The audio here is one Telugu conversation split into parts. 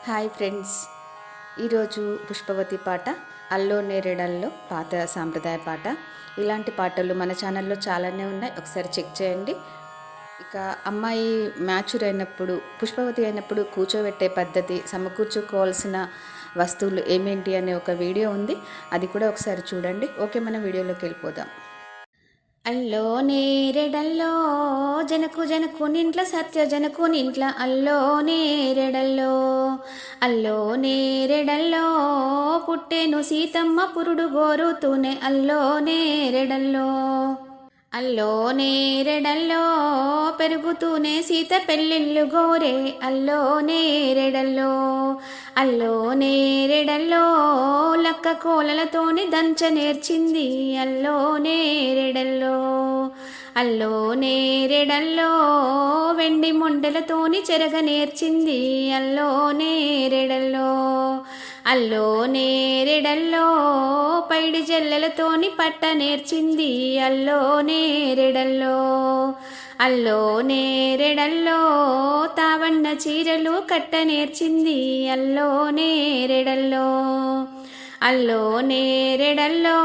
హాయ్ ఫ్రెండ్స్, ఈరోజు పుష్పవతి పాట అల్లో నేరేడల్లో పాత సాంప్రదాయ పాట. ఇలాంటి పాటలు మన ఛానల్లో చాలానే ఉన్నాయి, ఒకసారి చెక్ చేయండి. ఇక అమ్మాయి మ్యాచ్యూర్ అయినప్పుడు, పుష్పవతి అయినప్పుడు కూర్చోబెట్టే పద్ధతి, సమకూర్చుకోవాల్సిన వస్తువులు ఏమేంటి అనే ఒక వీడియో ఉంది, అది కూడా ఒకసారి చూడండి. ఓకే, మన వీడియోలోకి వెళ్ళిపోదాం. అల్లో నేరెడల్లో జనకు జనకు నింట్ల సత్య జనకు నింట్ల అల్లో నేరెడల్లో అల్లో నేరెడల్లో పుట్టేను సీతమ్మ పురుడు గోరుతూనే అల్లో నేరెడల్లో అల్లో నేరెడల్లో పెరుగుతూనే సీత పెళ్ళిళ్ళు గోరే అల్లో నేరెడల్లో అల్లో నేరెడల్లో లక్క కోలలతోని దంచ నేర్చింది అల్లో నేరెడల్లో అల్లో నేరెడల్లో వెండి మొండలతోని చెరగ నేర్చింది అల్లో నేరెడల్లో అల్లో నేరెడల్లో పైడి జల్లెలతోని పట్ట నేర్చింది అల్లో నేరెడల్లో అల్లో నేరెడల్లో తావన్న చీరలు కట్ట నేర్చింది అల్లో నేరెడల్లో అల్లో నేరెడల్లో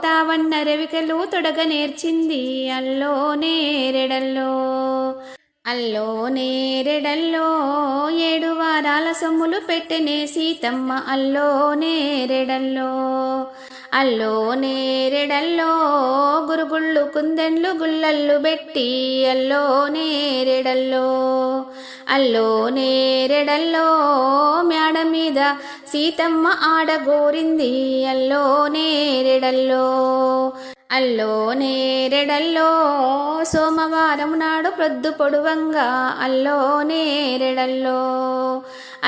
తావన్న రవికలు తొడగ నేర్చింది అల్లో నేరెడల్లో అల్లో నేరెడల్లో 7 వారాల సొమ్ములు పెట్టెనే సీతమ్మ అల్లో నేరెడల్లో అల్లో నేరెడల్లో గురుగుళ్ళు కుందెండ్లు గుల్లళ్ళు పెట్టి అల్లో నేరెడల్లో అల్లో నేరెడల్లో మేడ మీద సీతమ్మ ఆడగోరింది అల్లో నేరెడల్లో అల్లో నేరెడల్లో సోమవారం నాడు ప్రొద్దు పొడువంగా అల్లో నేరెడల్లో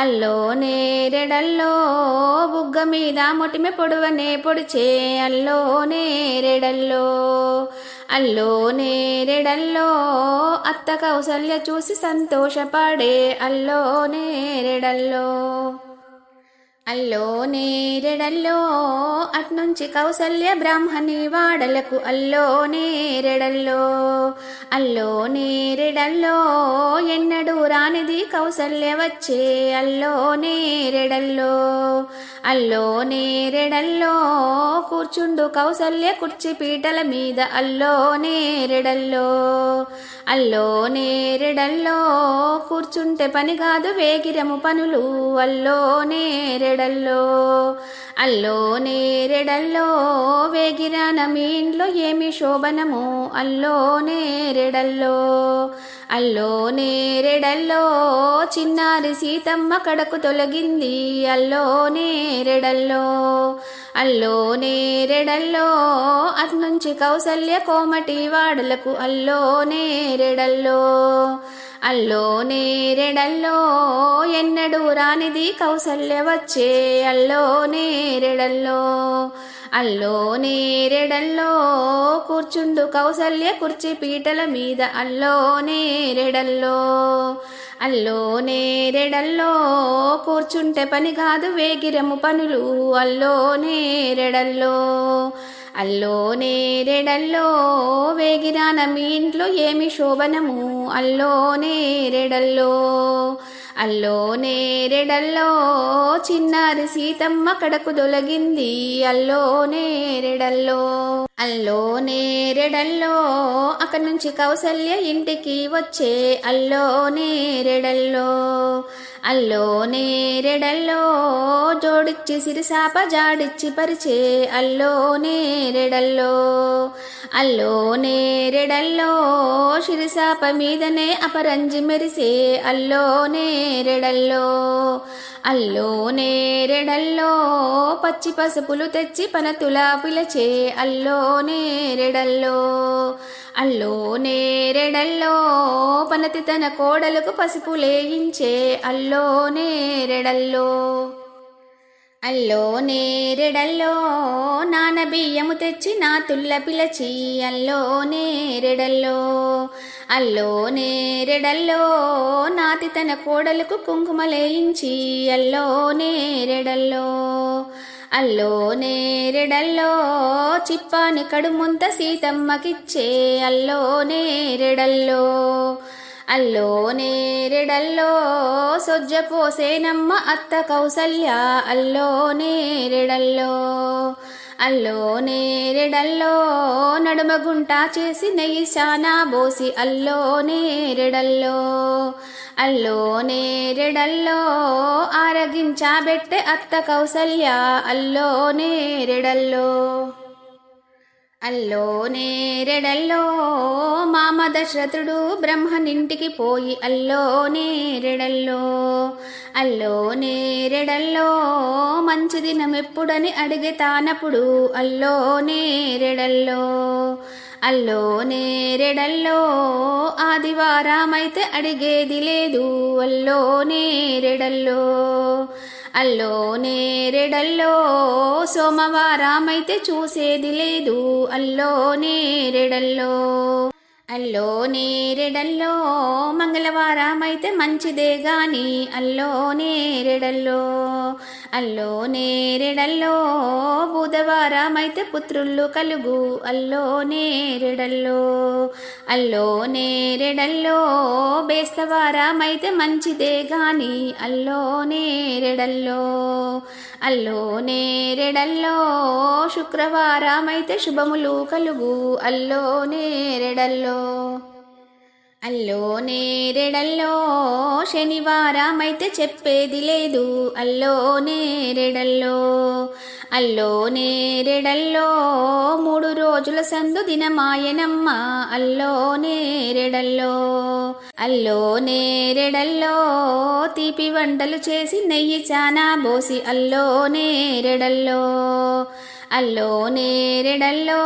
అల్లో నేరెడల్లో బుగ్గ మీద మొటిమె పొడువనే పొడిచే అల్లో నేరెడల్లో అల్లో నేరెడల్లో అత్త కౌసల్య చూసి సంతోషపడే అల్లో నేరెడల్లో అల్లో నేరెడల్లో అట్నుంచి కౌసల్య బ్రాహ్మణి వాడలకు అల్లో నేరెడల్లో అల్లో నేరెడల్లో ఎన్నడూ రానిది కౌసల్య వచ్చే అల్లో నేరెడల్లో అల్లో నేరెడల్లో కూర్చుండు కౌసల్య కుర్చీ పీటల మీద అల్లో నేరెడల్లో అల్లో నేరెడల్లో కూర్చుంటే పని కాదు వేగిరము పనులు అల్లో నేరెడల్లో అల్లో నేరెడల్లో వేగిరాన మీ ఇంట్లో ఏమి శోభనము అల్లో నేరెడల్లో అల్లో నేరెడల్లో చిన్నారి సీతమ్మ కడకు తొలగింది అల్లో నేరెడల్లో అల్లో నేరెడల్లో అట్నుంచి కౌసల్య కోమటి వాడలకు అల్లో నేరెడల్లో అల్లో నేరెడల్లో ఎన్నడూ రానిది కౌసల్య వచ్చే అల్లో నేరెడల్లో అల్లో నేరెడల్లో కూర్చుండు కౌసల్య కుర్చీ పీటల మీద అల్లో నేరెడల్లో అల్లో నేరెడల్లో కూర్చుంటే పని కాదు వేగిరము పనులు అల్లో నేరెడల్లో అల్లో నేరెడల్లో వేగిరాన మీ ఇంట్లో ఏమి శోభనము అల్లో నేరెడల్లో అల్లో నేరెడల్లో చిన్నారి సీతమ్మ కడకు దొలగింది అల్లో నేరెడల్లో అల్లో నేరెడల్లో అక్కడి నుంచి కౌసల్య ఇంటికి వచ్చే అల్లో నేరెడల్లో అల్లో నేరెడల్లో జోడిచ్చి సిరిసాప జాడిచ్చి పరిచే అల్లో నేరెడల్లో అల్లో నేరెడల్లో సిరిసాప మీదనే అపరంజి మెరిసే అల్లో నేరెడల్లో అల్లో నేరెడల్లో పచ్చి పసుపులు తెచ్చి పనతులా పిలచే అల్లో నేరెడల్లో అల్లో నేరెడల్లో పనతి తన కోడలకు పసుపు లేయించే అల్లో నేరెడల్లో అల్లో నేరెడల్లో నాన బియ్యము తెచ్చి నా తుల్ల పిలచి అల్లో నేరెడల్లో అల్లో నేరెడల్లో నాతి తన కోడలకు కుంకుమలేయించి అల్లో నేరెడల్లో అల్లో నేరెడల్లో చిప్పాని కడుముంత సీతమ్మకిచ్చే అల్లో నేరెడల్లో అల్లో నేరెడల్లో సొజ్జ పోసేనమ్మ అత్త కౌసల్య అల్లో నేరెడల్లో అల్లో నేరెడల్లో నడుమగుంట చేసి నెయ్యి శానా బోసి అల్లో నేరెడల్లో అల్లో నేరెడల్లో ఆరగించబెట్టె అత్త కౌసల్య అల్లో నేరెడల్లో అల్లో నేరెడల్లో మామ దశరథుడు బ్రహ్మనింటికి పోయి అల్లో నేరెడల్లో అల్లో నేరెడల్లో మంచి దినం ఎప్పుడని అడిగే తానప్పుడు అల్లో నేరెడల్లో అల్లో నేరెడల్లో ఆదివారమైతే అడిగేది లేదు అల్లో నేరెడల్లో అల్లో నేరెడల్లో సోమవారమైతే చూసేది లేదు అల్లో నేరెడల్లో అల్లో నేరెడల్లో మంగళవారమైతే మంచిదే గాని అల్లో నేరెడల్లో అల్లో నేరెడల్లో బుధవారమైతే పుత్రుళ్ళు కలుగు అల్లో నేరెడల్లో అల్లో నేరెడల్లో బేస్తవారమైతే మంచిదే గాని అల్లో నేరెడల్లో అల్లో నేరెడల్లో శుక్రవారమైతే శుభములు కలుగు అల్లో నేరెడల్లో అల్లో నేరెడల్లో శనివారమైతే చెప్పేది లేదు అల్లో నేరెడల్లో అల్లో నేరెడల్లో 3 రోజుల సందు దినమాయనమ్మ అల్లో నేరెడల్లో అల్లో నేరెడల్లో తీపి వంటలు చేసి నెయ్యి చానా బోసి అల్లో నేరెడల్లో అల్లో నేరెడల్లో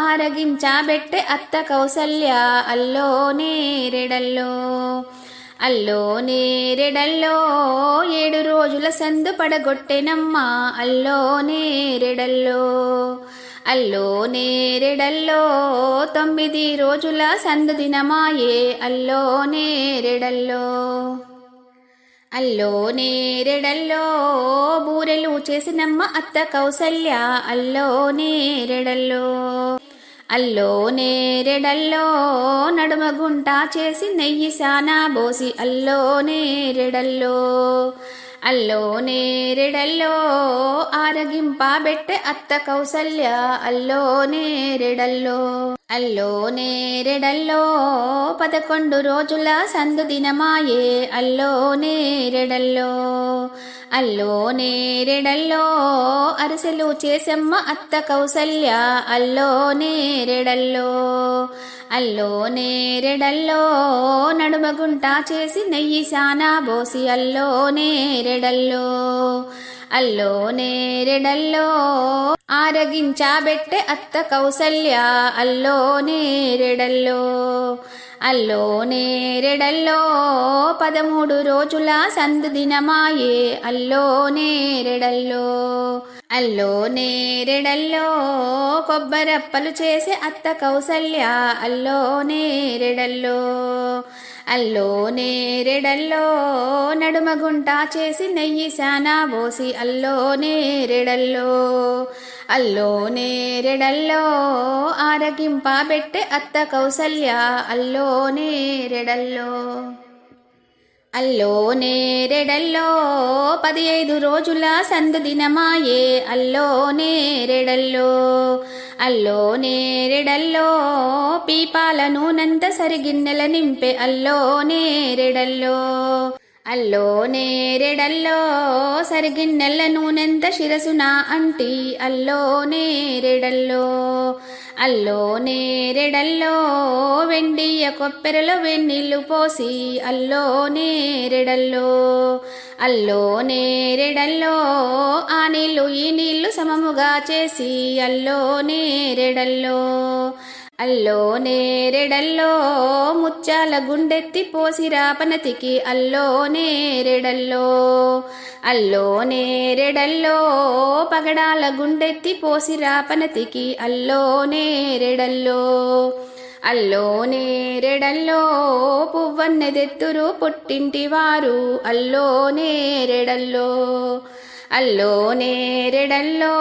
ఆరగించబెట్టె అత్త కౌసల్య అల్లో నేరెడల్లో అల్లో నేరెడల్లో 7 రోజుల సందు పడగొట్టెనమ్మ అల్లో నేరెడల్లో అల్లో నేరెడల్లో 9 రోజుల సందు దినమాయే అల్లో నేరెడల్లో అల్లో నేరెడల్లో బూరెలు చేసినమ్మ అత్త కౌసల్య అల్లో నేరెడల్లో అల్లో నేరెడల్లో నడుమగుంట చేసి నెయ్యి శానా బోసి అల్లో నేరెడల్లో అల్లో నేరెడల్లో ఆరగింపబెట్టె అత్త కౌసల్య అల్లో నేరెడల్లో అల్లో నేరెడల్లో 11 రోజుల సందు దినమాయే అల్లో నేరెడల్లో అల్లో నేరెడల్లో అరిసెలు చేసమ్మ అత్త కౌసల్య అల్లో నేరెడల్లో అల్లో నేరెడల్లో నడుమగుంట చేసి నెయ్యి శానా బోసి అల్లో నేరెడల్లో అల్లో నేరెడల్లో ఆరగించబెట్టె అత్త కౌసల్య అల్లో నేరెడల్లో అల్లో నేరెడల్లో 13 రోజుల సందు దినమాయే అల్లో నేరెడల్లో అల్లో నేరెడల్లో కొబ్బరప్పలు చేసే అత్త కౌసల్య అల్లో నేరెడల్లో అల్లో నేరెడల్లో నడుమగుంట చేసి నెయ్యి శానా బోసి అల్లో నేరెడల్లో అల్లో నేరెడల్లో ఆరగింపబెట్టె అత్త కౌసల్య అల్లో నేరెడల్లో అల్లో నేరెడల్లో 15 రోజుల సందు దినమాయే అల్లో నేరెడల్లో అల్లో నేరెడల్లో పీపాల నూనంత సరిగిన్నెల నింపె అల్లో నేరెడల్లో అల్లో నేరెడల్లో సరిగిన్నెల నూనెంత శిరసున అంటి అల్లో నేరెడల్లో అల్లో నేరెడల్లో వెండియ కొప్పెరలో వెన్నీళ్ళు పోసి అల్లో నేరెడల్లో అల్లో నేరెడల్లో ఆ నీళ్ళు ఈ నీళ్ళు సమముగా చేసి అల్లో నేరెడల్లో అల్లో నేరెడల్లో ముత్యాల గుండెత్తి పోసి రాపనతికి అల్లో నేరెడల్లో అల్లో నేరెడల్లో పగడాల గుండెత్తి పోసి రాపనతికి అల్లో నేరెడల్లో అల్లో నేరెడల్లో పువ్వన్నెదెత్తురు పుట్టింటి వారు అల్లో నేరెడల్లో అల్లో నేరెడల్లో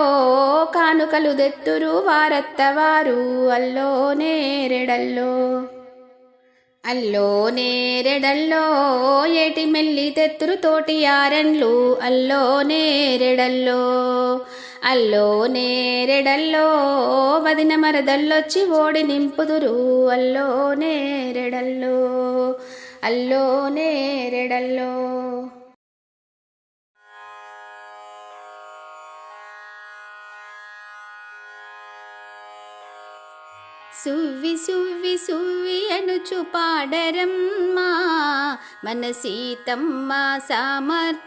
కానుకలు దెత్తురు వారత్తవారు అల్లో నేరెడల్లో అల్లో నేరెడల్లో ఏటి మెల్లి తెత్తురు తోటి యారెండ్లు అల్లో నేరెడల్లో అల్లో నేరెడల్లో వదిన మరదల్లొచ్చి ఓడి నింపుదురు అల్లో నేరెడల్లో అల్లో నేరెడల్లో. సువ్వి సువ్వి సువ్వి అనుచు పాడరమ్మా మన సీతమ్మ సామర్థ్యాలాడెనమ్మా.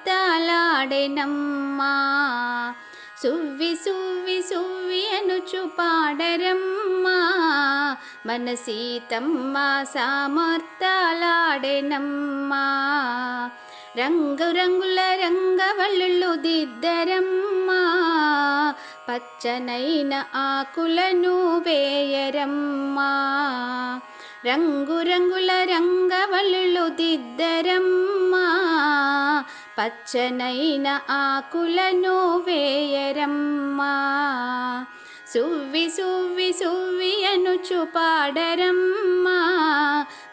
సువ్వి సువ్వి సువ్వి అనుచు పాడరమ్మా మన సీతమ్మ సామర్థ్యాలాడెనమ్మా. రంగు రంగుల రంగవల్లులు దిద్దరమ్మా పచ్చనైన ఆకులను వేయరమ్మా. రంగు రంగుల రంగవల్లులు దిద్దరమ్మా పచ్చనైన ఆకులను వేయరమ్మా. సువ్వి సువ్వి సువ్వి అనుచు పాడరమ్మా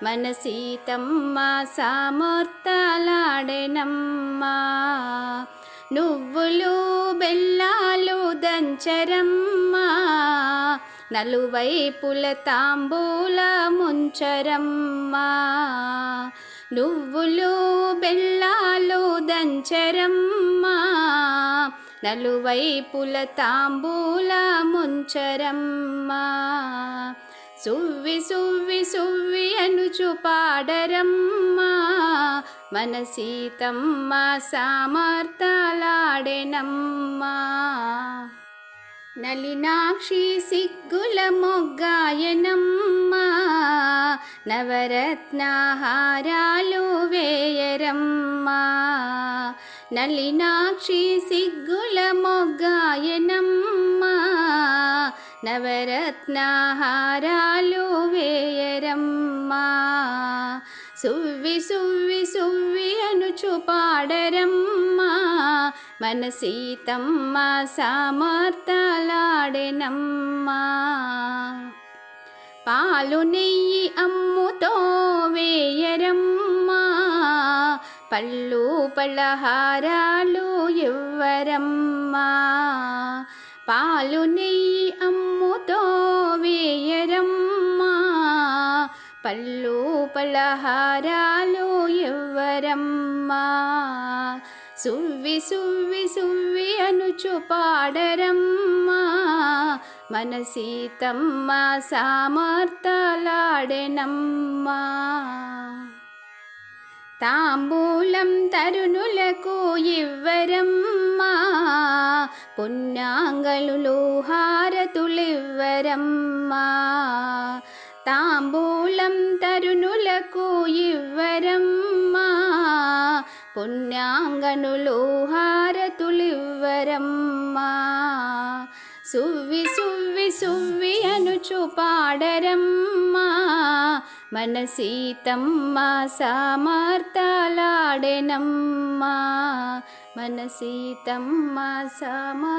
మన సీతమ్మ సామర్థ్యాలాడెనమ్మా. నువ్వులు బెల్లాలు దంచరమ్మా నలువైపుల తాంబూల ముంచరమ్మా. నువ్వులు బెల్లాలు దంచరమ్మా నలువైపుల తాంబూల ముంచరమ్మా. సువ్వి సువ్వి సువ్వి అనుచు పాడరమ్మా మన సీతమ్మ సామర్థ్యాలాడెనమ్మా. నలినాక్షి సిగ్గుల మొగ్గాయనమ్మా నవరత్నహారాలు వేయరమ్మా. నలినాక్షి సిగ్గుల మొగ్గాయనమ్మా నవరత్నహారాలు వేయరమ్మా. సువ్వి సువ్వి సువ్వి అనుచు పాడరమ్మా మన సీతమ్మ సామర్థ్యాలాడెనమ్మా. పాలు నెయ్యి అమ్ముతో వేయరమ్మా పళ్ళు పలహారాలు ఇవ్వరమ్మా. పాలు నెయ్యి అమ్ముతో వేయరమ్మా పళ్ళు పలహారాలు ఇవ్వరమ్మా. సువ్వి సువ్వి సువ్వి అనుచు పాడరమ్మా మన సీతమ్మ సామర్థ్యాలాడెనమ్మా. తాంబూలం తరుణులకు ఇవ్వరమ్మా పుణ్యాంగళులు హారతులివ్వరమ్మా. తాంబూలం తరుణులకు ఇవ్వరమ్మా పుణ్యాంగనులు హారతులివ్వరమ్మా. సువ్వి సువ్వి సువ్వి అనుచు పాడరమ్మా మన సీతమ్మ సామర్థ్యాలాడెనమ్మా మన సీతమ్మ సామర్థ్యాలాడెనమ్మా.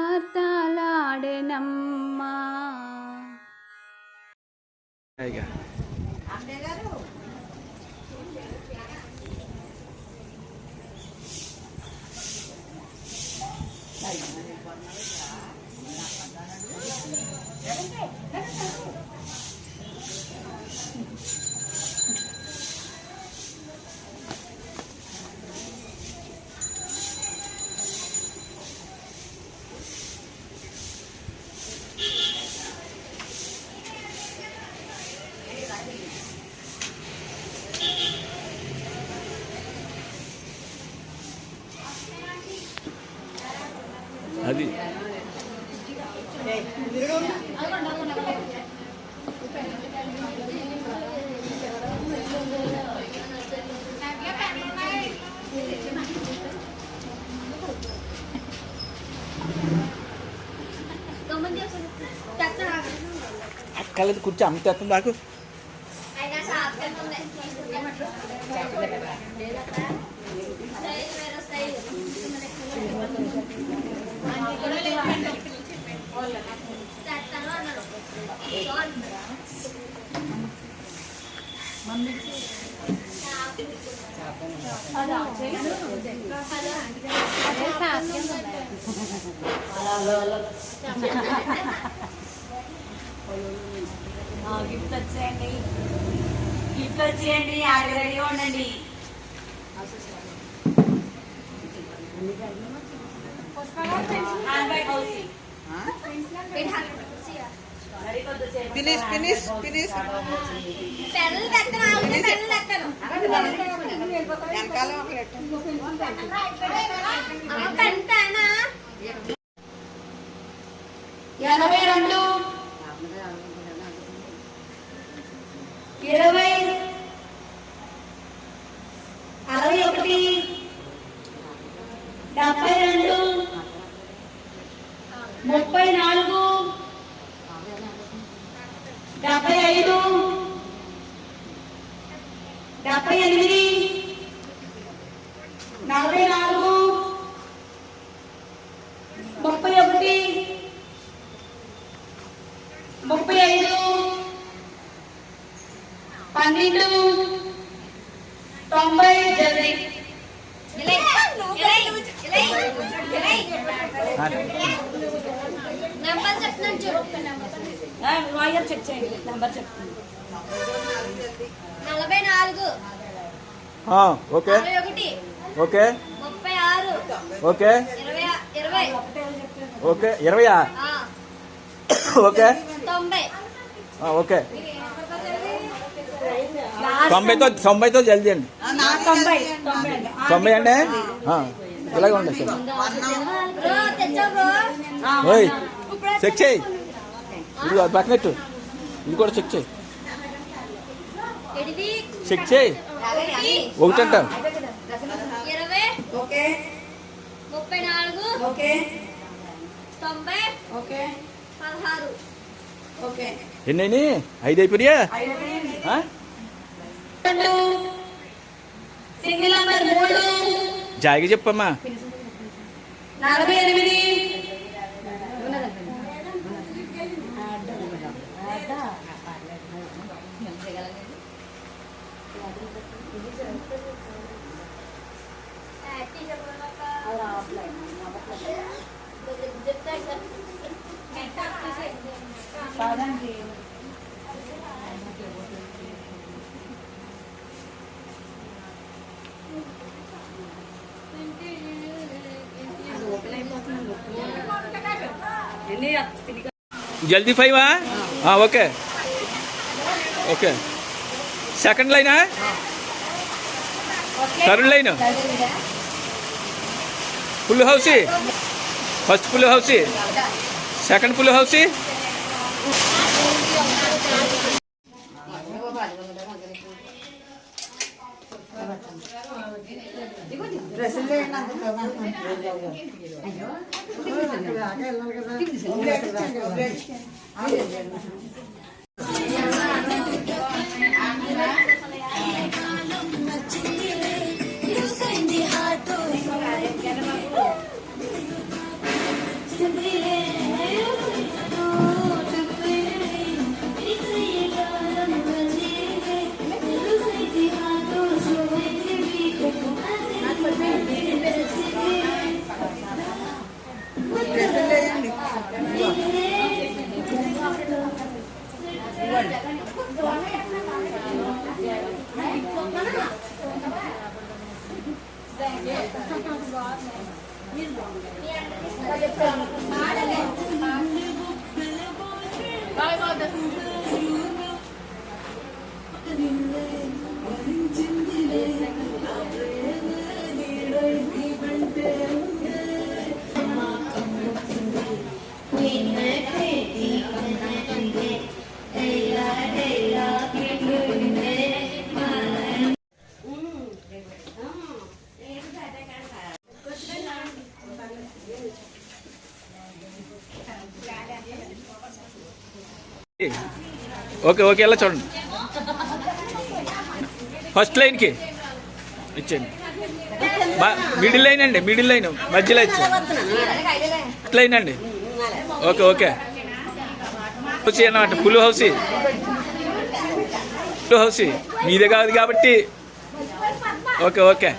అది అక్కలేదు కూర్చో అమ్మ తెస్తుంది నాకు గిఫ్ట్ వచ్చేయండి, గిఫ్ట్ వచ్చేయండి, ఆవిడ రెడీగా ఉండండి. ఫినిష్ ఫినిష్ ఫినిష్ ఎనభై రెండు 20 61 72 34 75 78 44 31 35 12 90 జల్దీ వాయర్ చెక్ చేయండి. నంబర్ చెప్తుంది. 44 okay 61 okay 36 okay 20 okay 20 okay 90 okay 90తో జల్దీ అండి. 90 అండి. ఇలాగే ఉండే సార్. ఓయ్ చెక్ చేయి, ఇది పక్కనట్టు, ఇది కూడా చెక్ చేయి, చెక్ చేయి. 1 అంట. 20 ఓకే 34 ఓకే 90 ఓకే 16 ఓకే. ఎన్ని 5 అయిపోయా? సింగిల్ నంబర్ 3 జాయిగా చెప్పమ్మా. 48 జల్దీ 5 ఓకే ఓకే. సెకండ్ లైనా, third line, full house, first full house, second full house. Okay okay, ఎలా చూడండి. ఫస్ట్ లైన్కి ఇచ్చేయండి. మిడిల్ లైన్ అండి, మిడిల్ లైన్ మధ్యలో ఇచ్చేయండి. లైన్ అండి. ఓకే ఓకే వచ్చి అన్నమాట. ఫుల్ హౌస్ హౌస్ మీదే కాదు కాబట్టి ఓకే ఓకే.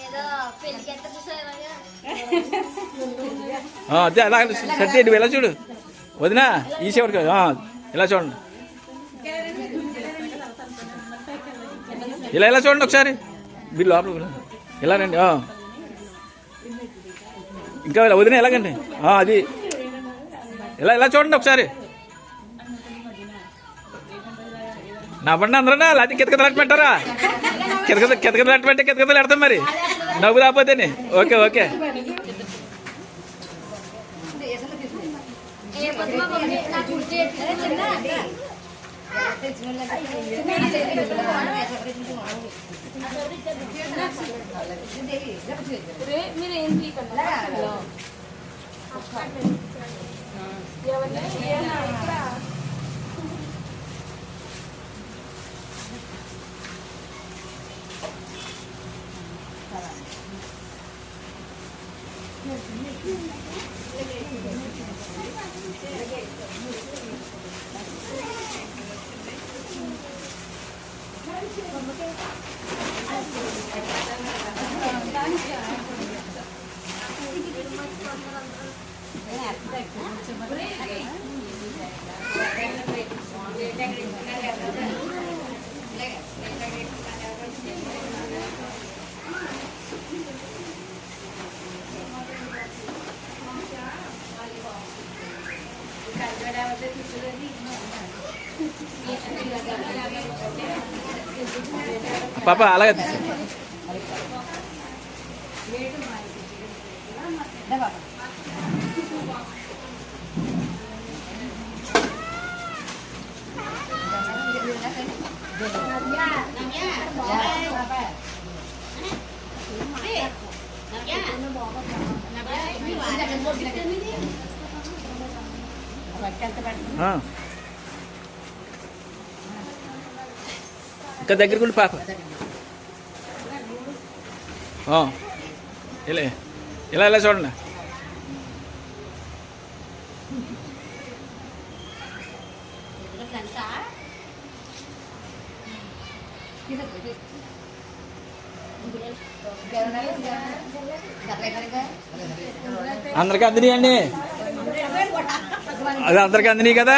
ఏదో పెళ్ళికి ఎంత చూసారు అదే అలా సత్య నువ్వు ఎలా చూడు వదినా ఈ చివరికి ఇలా చూడండి, ఇలా ఇలా చూడండి ఒకసారి మీరు లోపల ఇలా రండి. ఇంకా వదిన ఎలాగండి అది ఇలా ఇలా చూడండి ఒకసారి. నవ్వండి అందరూ, లేకపోతే కితకితలు పెట్టారా? కితకితలు పెట్టే కితకితలు పెడతాం మరి నవ్వు రాకపోతేనే. Okay okay. పాప అలాగే ఇంకా దగ్గరకుండి పాప. ఇలా ఇలా ఇలా చూడండి. అందరికీ అందినాయండి, అది అందరికీ అందినాయి కదా.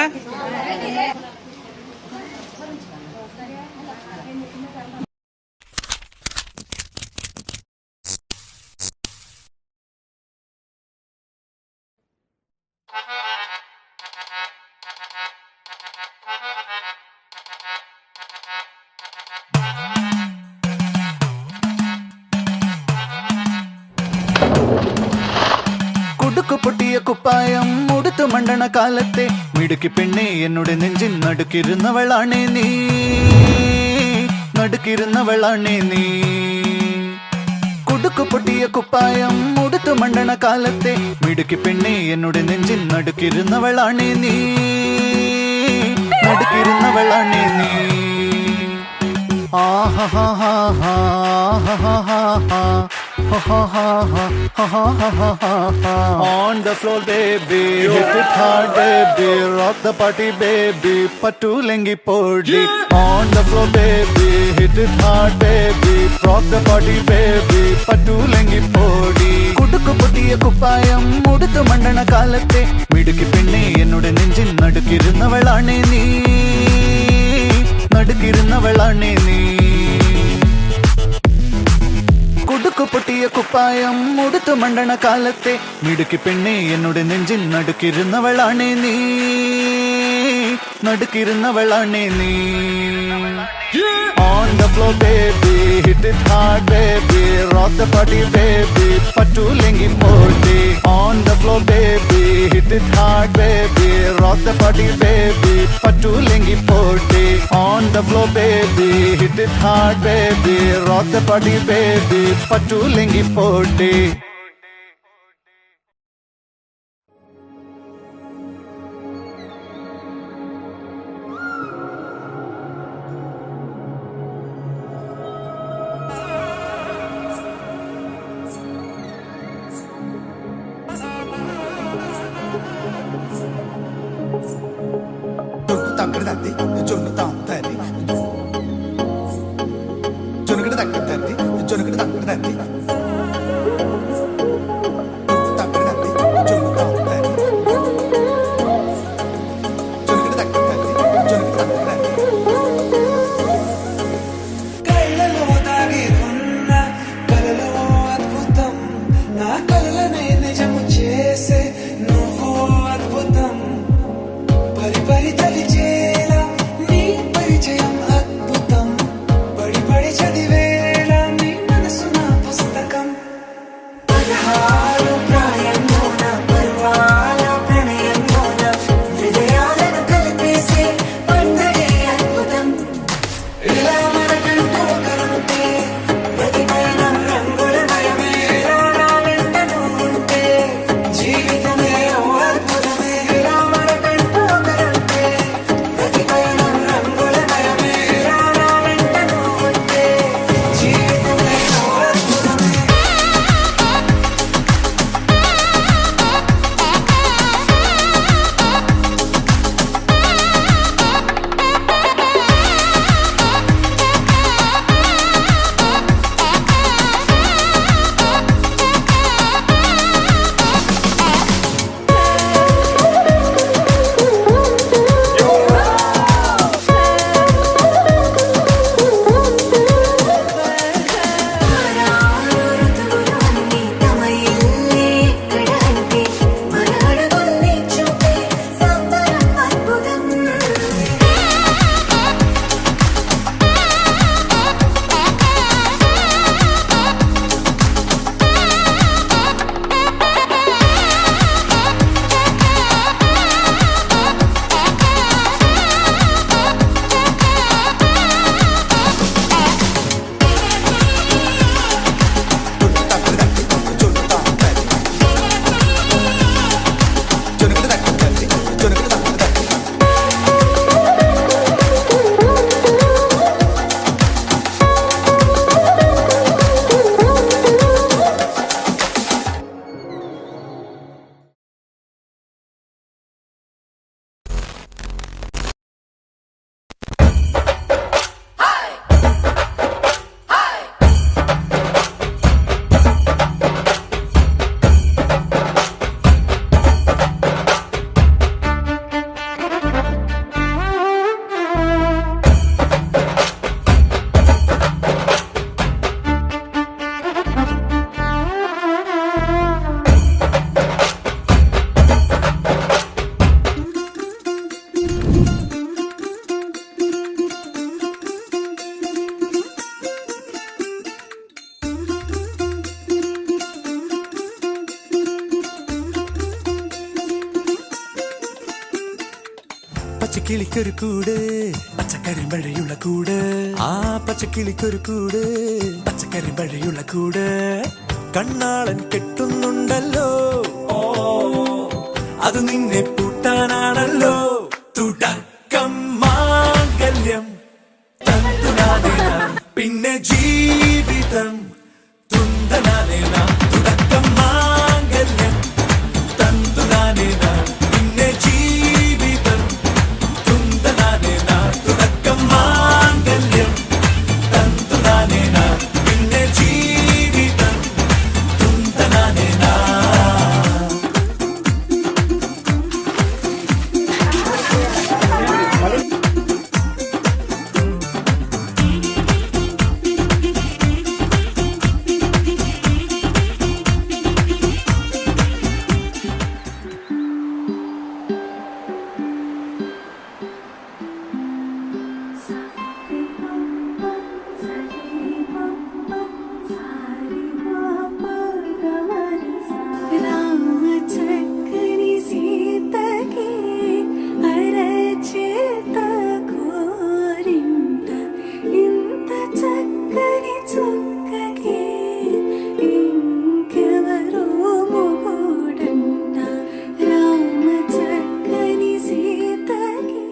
കുപ്പായം ഉടുത്തു മണ്ടണ കാലത്തെ മിടുക്കി പെണ്ണെ എന്നുടെ നെഞ്ചിൻ നടുക്കിരുന്നവളാണേ നീ, നടുക്കിരുന്നവളാണേ നീ. കുടുക്കു പൊട്ടിയ കുപ്പായം ഉടുത്തു മണ്ടണ കാലത്തെ മിടുക്കി പെണ്ണെ എന്നുടെ നെഞ്ചിൻ നടുക്കിരുന്നവളാണേ നീ, നടുക്കിരുന്നവളാണേ നീ. On the floor baby, hit it hard baby, rock the party baby, patulengi podi. On the floor baby, hit it hard baby, rock the party baby, patulengi podi. കുടുക്കു പൊട്ടിയ കുപ്പായം ഉടുത്തു മണ്ടണ കാലത്തെ മിടുക്കി പെണ്ണെ എന്നുടെ നെഞ്ചിൻ നടുക്കിരുന്നവളാണേ നീ, നടുക്കിരുന്നവളാണേ നീ. കുടുക്കു പൊട്ടിയ കുപ്പായം ഉടുത്തു മണ്ടണ കാലത്തെ മിടുക്കി പെണ്ണെ എന്നുടെ നെഞ്ചിൻ നടുക്കിരുന്നവളാണേ നീ, നടുക്കിരുന്നവളാണേ നീ. On the floor baby, hit it hard baby, rock the party baby, patulengi podi. On the floor baby, hit it hard baby, rock the party baby, patulengi podi. On the floor baby, hit it hard baby, rock the party baby, patulengi podi. తగ్గడదండి జొన్ను తాంతండి జొనుగడ తగ్గదండి జొనుగడ తగ్గదండి പച്ചക്കിളിക്കൊരു കൂട് പച്ചക്കരിമ്പഴയുള്ള കൂട് ആ പച്ചക്കിളിക്കൊരു കൂട് പച്ചക്കരിമ്പഴയുള്ള കൂട് കണ്ണാളൻ കെട്ടുന്നുണ്ടല്ലോ അത് നിന്നെ പൂട്ടാനാണല്ലോ തുടക്കം മാംഗല്യം തന്തുനാനേന പിന്നെ ജീവിതം തുന്തനാനേന തുടക്കം മാംഗല്യം തന്തുനാനേന പിന്നെ ജീവിതം തുന്തനാനേന തുടക്കം മാംഗല്യം തന്തുനാനേന പിന്നെ ജീവിതം തുന്തനാനേന రామచక్కని సీతకి అరచేత కోరింట ఇంత చక్కని చుక్కకి ఇంకెవరో మొగుడంట రామచక్కని సీతకి.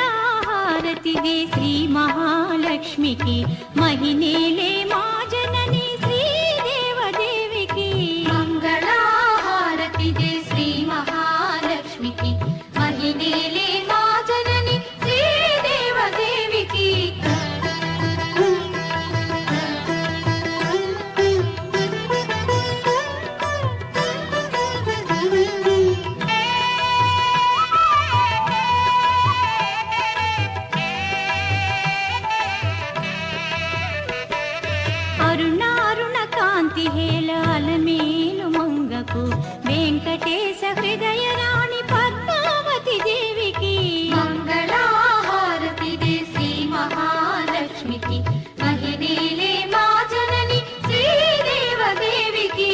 మంగళహారతిదే శ్రీ మహాలక్ష్మికి మహినేలే మా జనని శ్రీదేవదేవికి. మంగళహారతిదే శ్రీ మహాలక్ష్మికి మహినేలే మా జనని శ్రీదేవదేవికి. అరుణారుణ కాంతి హేళ అలమేలు మంగకు వెంకటేశ హృదయ రాణి పద్మావతి దేవికి. మంగళహారతిదే శ్రీ మహాలక్ష్మికి మహినేలే మా జనని శ్రీదేవదేవికి.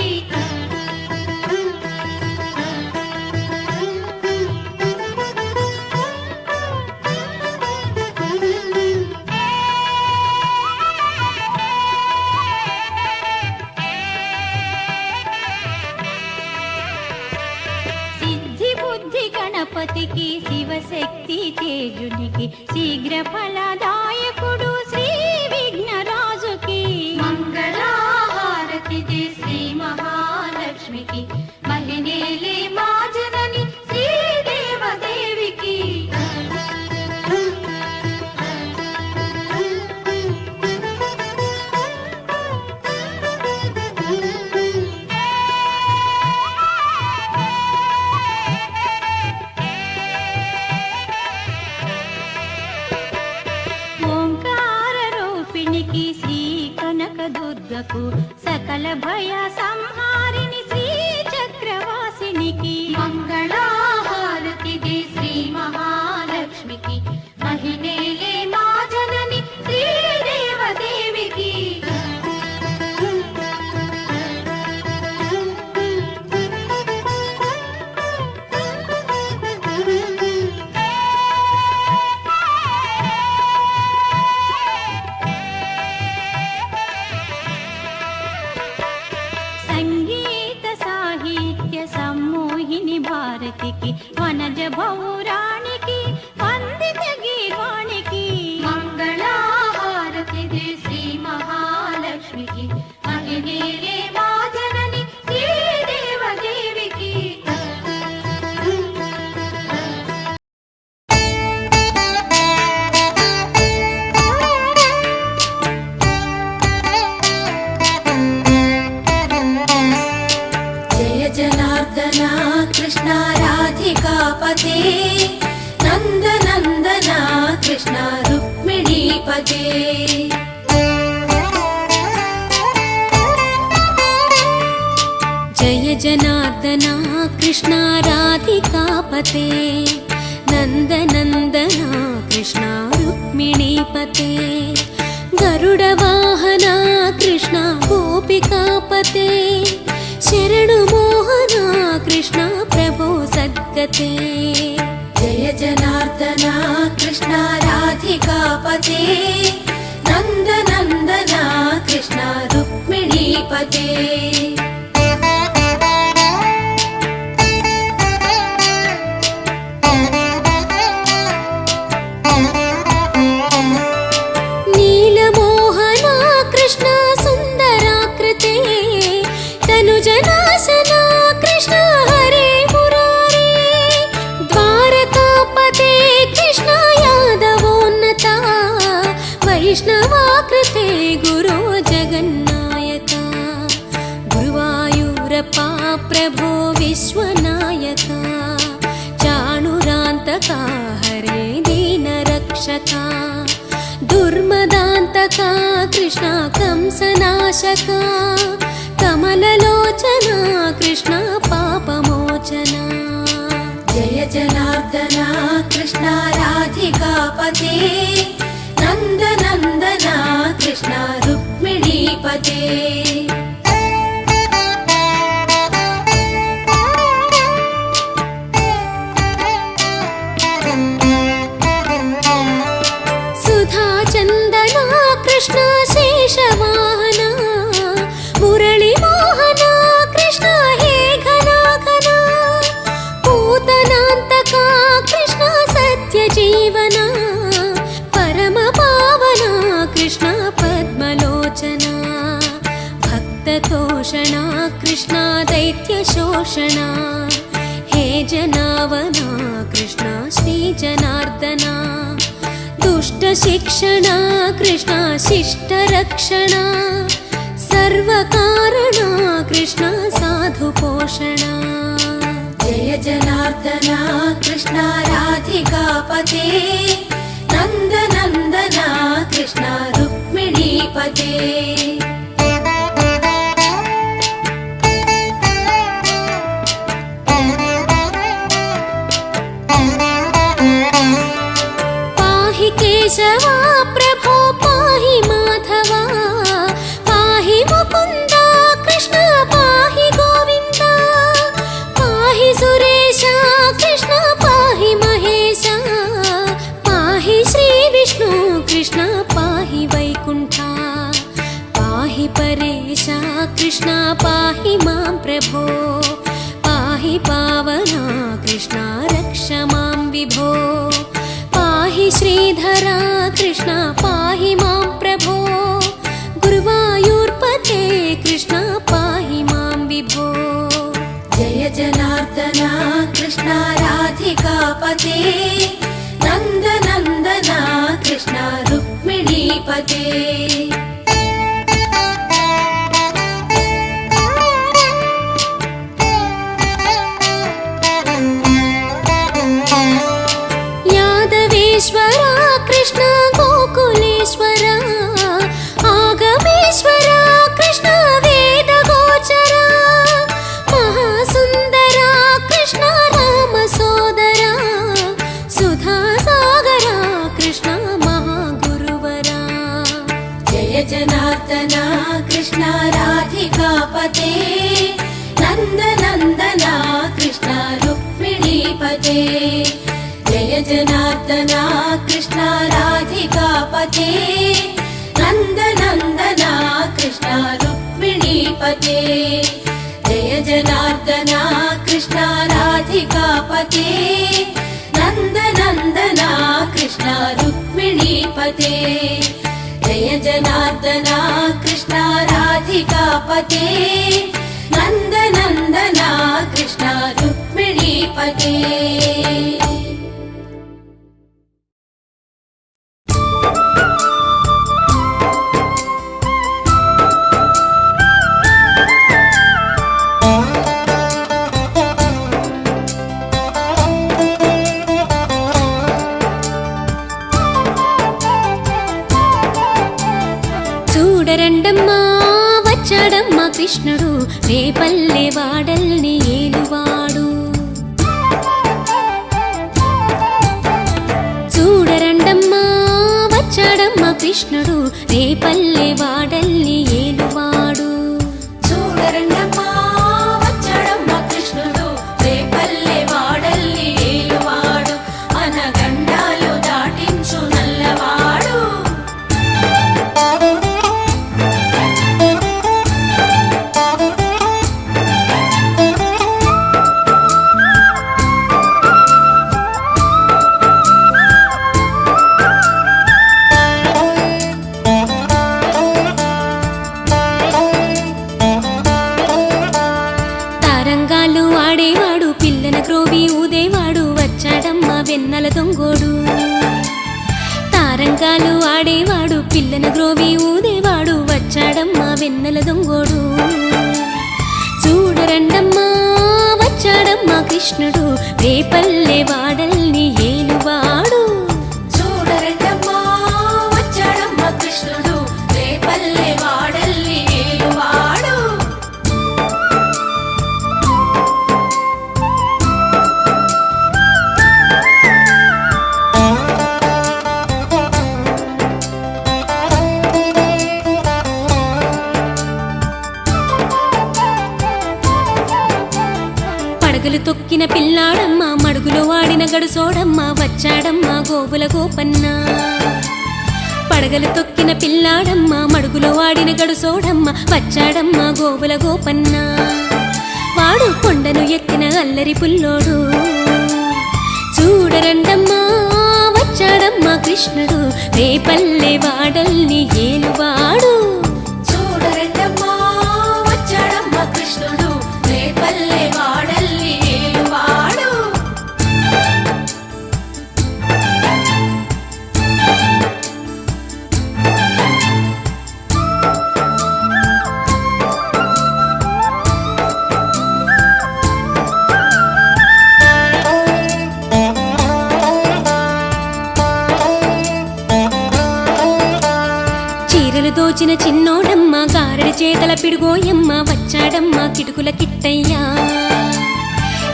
సిద్ధి బుద్ధి గణపతికి శివశక్తి తేజునికి శీఘ్ర ఫలదాయకుడు శ్రీ విఘ్నరాజుకి. మంగళహారతిదే శ్రీ మహాలక్ష్మికి మహినేలే మా జనని శ్రీదేవదేవికి. ఓంకార రూపిణికి శ్రీ కనక దుర్గకు సకల భయ సంహారిణి శ్రీ చక్రవాసినికి. మంగళహారతిదే శ్రీ మహాలక్ష్మికి మహినేలే మా జనని శ్రీదేవదేవికి. సంగీత సాహిత్య సమ్మోహిని భారతికి వనజ భౌరాణికి వందిత గీర్వాణికి. మంగళహారతిదే శ్రీ మహాలక్ష్మికి మహినేలే మా జనని శ్రీదేవదేవికి. జయ జనార్దన కృష్ణ రాధికాపతే నందనందన కృష్ణ రుక్మిణీపతే. జయ జనార్దన కృష్ణ రాధికాపతే నందనందనా కృష్ణ రుక్మిణీపతే గరుడవాహనా కృష్ణ గోపికాపతే శరణు మోహనా కృష్ణ ప్రభో సద్గతే జయ జనార్దనా కృష్ణ రాధికాపతే నందనందనా కృష్ణ రుక్మిణీపతే నీలమోహనా కృష్ణ సుందరాకృతే తనుజనాశనా కృష్ణ హరే మురారే ద్వారకాపతే కృష్ణ యాదవోన్నతా వైష్ణవాకృతే గురో జగన్నాయక గురువాయూరప్పా ప్రభో విశ్వనాయక చాణురాంతకా హరే దీనరక్షకా దుర్మదాంతకా కృష్ణ కంసనాశకా కమలలోచనా కృష్ణ పాపమోచనా జయ జనార్దనా కృష్ణ రాధికాపతే నందనందనా కృష్ణ రుక్మిణీపతే సుధాచందనా కృష్ణ శేషవాహనా మురళీమోహనా కృష్ణ హే ఘనా ఘనా పూతనాంతకా కృష్ణ సత్యజీవనా పరమ పావనా కృష్ణ పద్మలోచనా భక్తతోషణా కృష్ణ దైత్యశోషణా హే జనావనా కృష్ణ శ్రీ జనార్దనా దుష్ట శిక్షణా కృష్ణ శిష్ట రక్షణా సర్వకారణా కృష్ణ సాధు పోషణా జయ జనార్దనా కృష్ణ రాధికాపతే నందనందనా కృష్ణ రుక్మిణీపతే కేశవా ప్రభో పాహి మాధవా పాహి ముకుంద కృష్ణ పాహి గోవింద పాహి సురేశ కృష్ణ పాహి మహేశ పాహి శ్రీ విష్ణు కృష్ణ పాహి వైకుంఠ పాహి పరేశ కృష్ణ పాహి మాం ప్రభో పాహి పావనా కృష్ణ రక్ష మాం విభో పాహి శ్రీధరా కృష్ణ పాహి మాం ప్రభో గురువాయూర్పతే కృష్ణ పాహి మాం విభో జయ జనార్దనా కృష్ణ రాధికాపతే నందనందనా కృష్ణ రుక్మిణీపతే యాదవేశ్వరా కృష్ణ గోకులేశ్వరా ఆగమేశ్వరా కృష్ణ వేద గోచరా మహాసుందరా కృష్ణ రామ సోదరా సుధాసాగరా కృష్ణ మహాగురువరా జయ జనార్దనా కృష్ణ రాధికాపతే నందనందనా కృష్ణ రుక్మిణీపతే జయ జనార్దనా కృష్ణ రాధికాపతే నందనందనా కృష్ణ రుక్మిణీపతే జయ జనార్దనా కృష్ణ రాధికాపతే నందనందనా కృష్ణ రుక్మిణీపతే జయ జనార్దనా కృష్ణ రాధికాపతే నందనందనా కృష్ణ రుక్మిణీపతే చూడరండమ్మా వచ్చాడమ్మా కృష్ణుడు రేపల్లె వాడల్ని ఏలువాడు కృష్ణుడు రేపల్లె వాడల్ని ఏలువాడు. చూడరండమ్మా వచ్చాడమ్మా కృష్ణుడు రేపల్లె వాడల్ని ఏలువాడు, అనగండాలు దాటించు నల్లవాడు. తారంగాలు ఆడేవాడు పిల్లన క్రోవి ఊదేవాడు వచ్చాడమ్మా వెన్నెల దొంగోడు. తారంగాలు ఆడేవాడు పిల్లన గ్రోవి ఊదేవాడు వచ్చాడమ్మా వెన్నెల దొంగోడు. చూడరండమ్మా వచ్చాడమ్మా కృష్ణుడు రేపల్లె వాడల్ని ఏలువాడు. చూడరండమ్మా వచ్చాడమ్మా కృష్ణుడు రేపల్లె వాడల్ని ఏలువాడు. పడగలు తొక్కిన పిల్లాడమ్మ మడుగులో వాడిన గడుసోడమ్మ వచ్చాడమ్మా గోవుల గోపన్న. పడగలు తొక్కిన పిల్లాడమ్మ మడుగులో వాడిన గడుసోడమ్మ వచ్చాడమ్మా గోవుల గోపన్న. వాడు కొండను ఎక్కిన అల్లరి పుల్లోడు. చూడరండమ్మా వచ్చాడమ్మా కృష్ణుడు రేపల్లె వాడల్ని ఏలువాడు. చూడరండమ్మా వచ్చాడమ్మా కృష్ణుడు రేపల్లె వాడల్ని ఏలువాడు. చీరలు దోచిన చిన్నోడమ్మ గారడి చేతల పిడుగోయమ్మ వచ్చాడమ్మా కిటుకుల కిట్టయ్యా.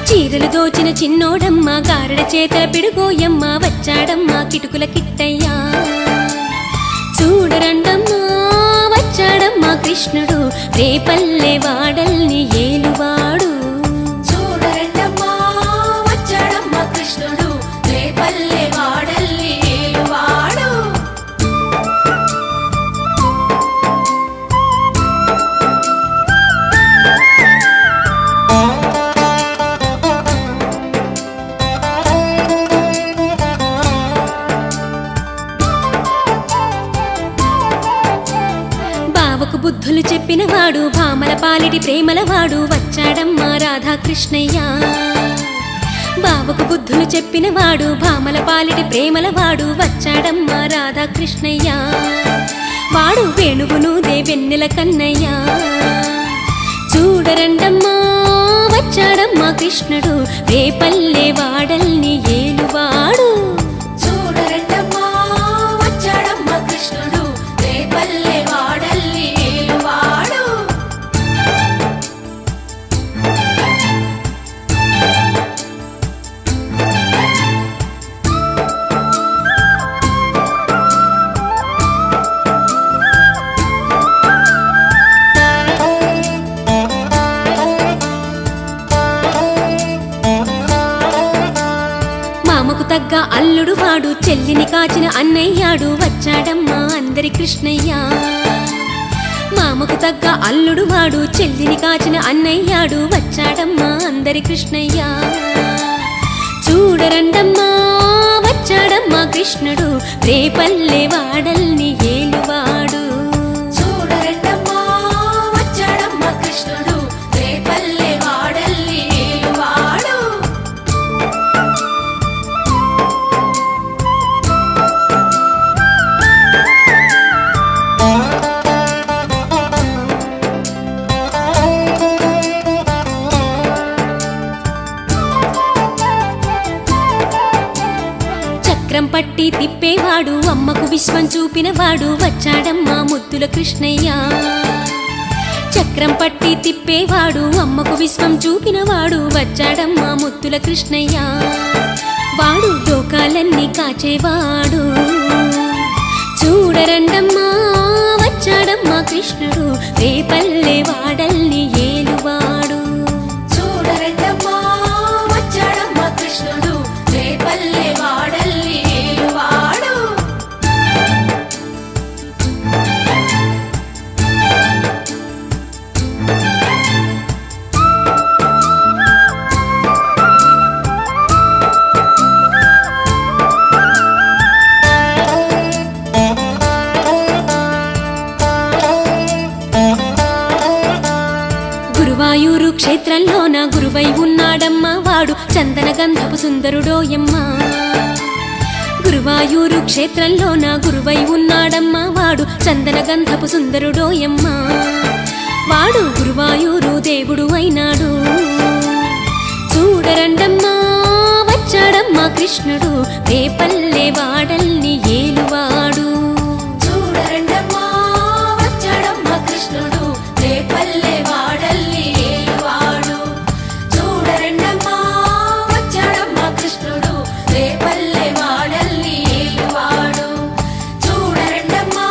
చీరలు దోచిన చిన్నోడమ్మ గారడి చేతల పిడుగోయమ్మ వచ్చాడమ్మా కిటుకుల కిట్టయ్యా. చూడరండమ్మా వచ్చాడమ్మా కృష్ణుడు రేపల్లె వాడల్ని ఏలువాడు. చూడరండమ్మా వచ్చాడమ్మా కృష్ణుడు రేపల్లె వాడల్ని ఏలువాడు. బావకు బుద్ధులు చెప్పినవాడు భామల పాలిటి ప్రేమలవాడు వచ్చాడమ్మా రాధాకృష్ణయ్య. బావకు బుద్ధులు చెప్పినవాడు భామల పాలిటి ప్రేమలవాడు వచ్చాడమ్మా రాధాకృష్ణయ్య. వాడు వేణువును దేవెన్నెల కన్నయ్య. చూడరండమ్మా వచ్చాడమ్మా కృష్ణుడు రేపల్లె వాడల్ని ఏలువాడు. చూడరండమ్మా వచ్చాడమ్మా కృష్ణుడు రేపల్లె వాడల్ని ఏలువాడు. మామకు తగ్గ అల్లుడు వాడు చెల్లిని కాచిన అన్నయ్యాడు వచ్చాడమ్మా అందరి కృష్ణయ్య. మామకు తగ్గ అల్లుడు వాడు చెల్లిని కాచిన అన్నయ్యాడు వచ్చాడమ్మా అందరి కృష్ణయ్య. చూడరండమ్మా వచ్చాడమ్మా కృష్ణుడు రేపల్లె వాడల్ని ఏలువాడు. చూడరండమ్మా వచ్చాడమ్మా కృష్ణుడు రేపల్లె వాడల్ని ఏలువాడు. చక్రం పట్టి తిప్పేవాడు అమ్మకు విశ్వం చూపినవాడు వచ్చాడమ్మా ముద్దుల కృష్ణయ్య. చక్రం పట్టి తిప్పేవాడు అమ్మకు విశ్వం చూపినవాడు వచ్చాడమ్మా ముద్దుల కృష్ణయ్య. వాడు లోకాలన్నీ కాచేవాడు. చూడరండమ్మా వచ్చాడమ్మా కృష్ణుడు రేపల్లె వాడల్ని ఏలువాడు. చూడరెడ్డమ్మా వచ్చాడమ్మా కృష్ణుడు రేపల్లె వాడల్ని ఏలువాడు. గురువాయూరు క్షేత్రంలోన గురువై ఉన్నాడమ్మా వాడు చందన గంధపు సుందరుడోయమ్మా. గురువాయూరు క్షేత్రంలోన గురువై ఉన్నాడమ్మా వాడు చందన గంధపు సుందరుడోయమ్మా. వాడు గురువాయూరు దేవుడు అయినాడు. చూడరండమ్మా వచ్చాడమ్మా కృష్ణుడు రేపల్లె వాడల్ని ఏలువాడు. చూడరెడ్డమ్మా వచ్చాడమ్మా కృష్ణుడు రేపల్లె వాడల్ని ఏలువాడు. చూడరెడ్డమ్మా వచ్చాడమ్మా కృష్ణుడు రేపల్లె వాడల్ని ఏలువాడు. చూడరెడ్డమ్మా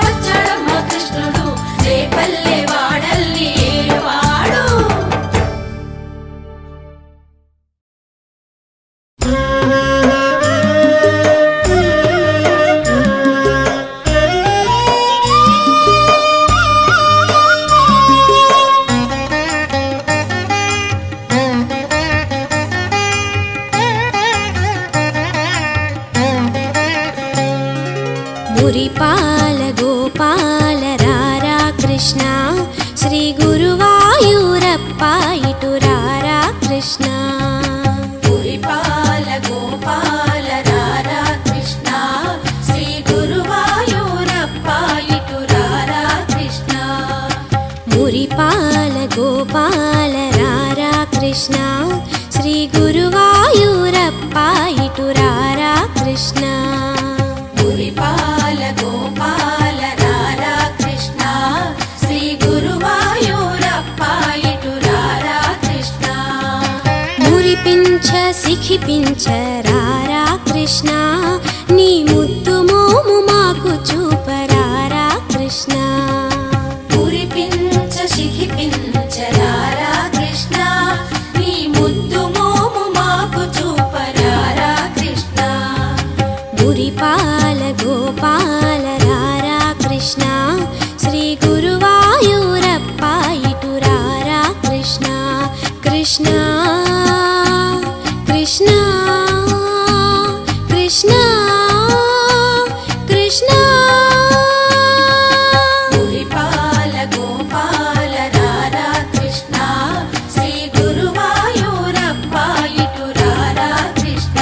వచ్చాడమ్మా కృష్ణుడు రేపల్లె వాడల్ని ఏలువాడు. మురిపాల గోపాల రారా కృష్ణ శ్రీ గురువాయూరప్ప ఇటు రారా కృష్ణ. పురిపాల గోపాల రారా కృష్ణ శ్రీ గురువాయూరప్ప ఇటు రారా కృష్ణ. మురిపాల గోపాల రారా కృష్ణ శ్రీ గురువాయూరప్ప ఇటు రారా కృష్ణ. పురిపాల గోపాల రారా కృష్ణ శ్రీ గురువాయూరప్ప ఇటు రారా కృష్ణ. మురిపించ సిఖిపించ రారా కృష్ణ నీ ముద్దు మోము మాకు చూపరారా కృష్ణ. పురిపించ శిఖిపించ రారా కృష్ణ నీ ముద్దు మోము మాకు చూపరారా కృష్ణ. మురిపాల గోపాల రారా కృష్ణ శ్రీ గురువాయూరప్ప ఇటు రారా కృష్ణ. కృష్ణ కృష్ణ కృష్ణ కృష్ణ. పురిపాల గోపాల రారా కృష్ణ శ్రీ గురువాయూరప్ప ఇటు రారా కృష్ణ.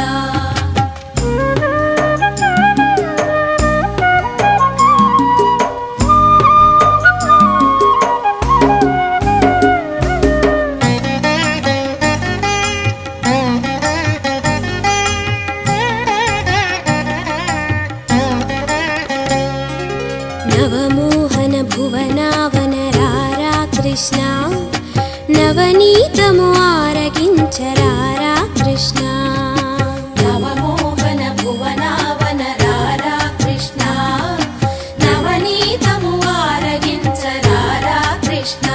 నవమోహన భువనావన రారా కృష్ణ నవనీతము ఆరగించరారా కృష్ణ. నవమోహన భువనావన రారా కృష్ణ నవనీతము ఆరగించరారా కృష్ణ.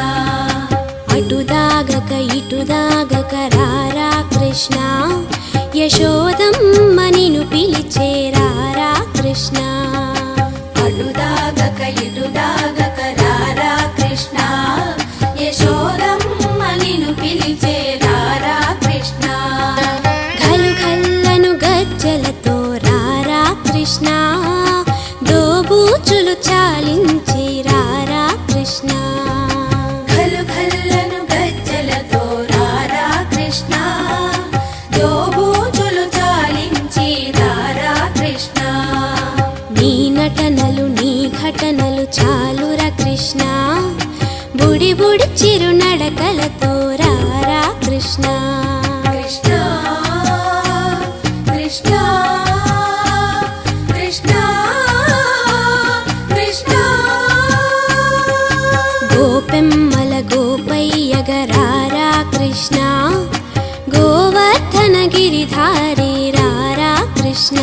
అటు దాగక ఇటు దాగక రారా కృష్ణ యశోదమ్మ నిన్ను పిలిచేరారా కృష్ణ. అటు దాగక ఇటు దాగక రారా కృష్ణ యశోదమ్మ నిన్ను పిలిచే రారా కృష్ణ. ఘలు ఘల్లను గజ్జలతో రారా కృష్ణ దోబూచులు చాలించి రారా కృష్ణ. ఘలు ఘల్లను గజ్జలతో రారా కృష్ణ దోబూచులు చాలించి రారా కృష్ణ. నీ నటనలు నీ ఘటనలు చాలురా కృష్ణ బుడి బుడి చిరు నడకలతో రారా కృష్ణ. కృష్ణ కృష్ణ కృష్ణ కృష్ణ. గోపెమ్మల గోపయ్యగరారా కృష్ణ గోవర్ధన గిరిధారి రారా కృష్ణ.